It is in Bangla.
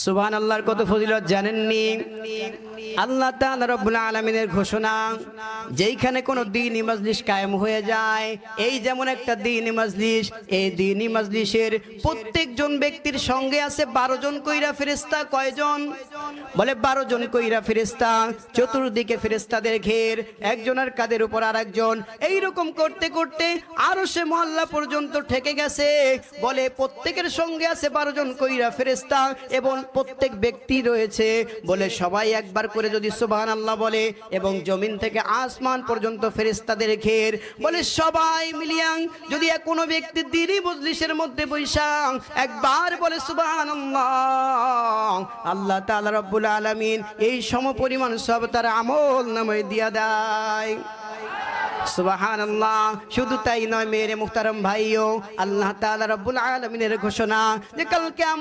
সুবহানাল্লাহর কত ফজিলত জানেননি? আল্লাহ তাআলা রব্বুল আলামিনের ঘোষণা, যেইখানে কোনো দ্বীনি মাজলিস কায়েম হয়ে যায়, এই যেমন একটা দ্বীনি মাজলিস, এই দ্বীনি মাজলিসের প্রত্যেকজন ব্যক্তির সঙ্গে আছে 12 জন কইরা ফেরেশতা। কয়জন? বলে 12 জন কইরা ফেরেশতা। চতুর্দিকে ফেরেশতাদের ঘের, একজনের কাঁধের উপর আরেকজন। এইরকম করতে করতে আরশে মুআল্লা পর্যন্ত ঠেকে গেছে। বলে প্রত্যেকের সঙ্গে আছে 12 জন কইরা ফেরেশতা এবং প্রত্যেক ব্যক্তি রয়েছে। বলে সবাই একবার করে যদি সুবহানাল্লাহ বলে, এবং জমিন থেকে আসমান পর্যন্ত ফেরেশতাদের ঘের, বলে সবাই মিলিয়া যদি কোনো ব্যক্তি দ্বীনি মজলিসের মধ্যে বৈশা একবার বলে সুবহানাল্লাহ, আল্লাহ তাআলা রব্বুল আলামিন এই সমপরিমাণ সব তার আমল নামায় দিয়া দেয়। সুবহানাল্লাহ। শুধু তাই নয় মেরে মুহতারাম ভাইও, আল্লাহ তাআলা রব্বুল আলামিনের ঘোষণা যে কাল কিয়ামত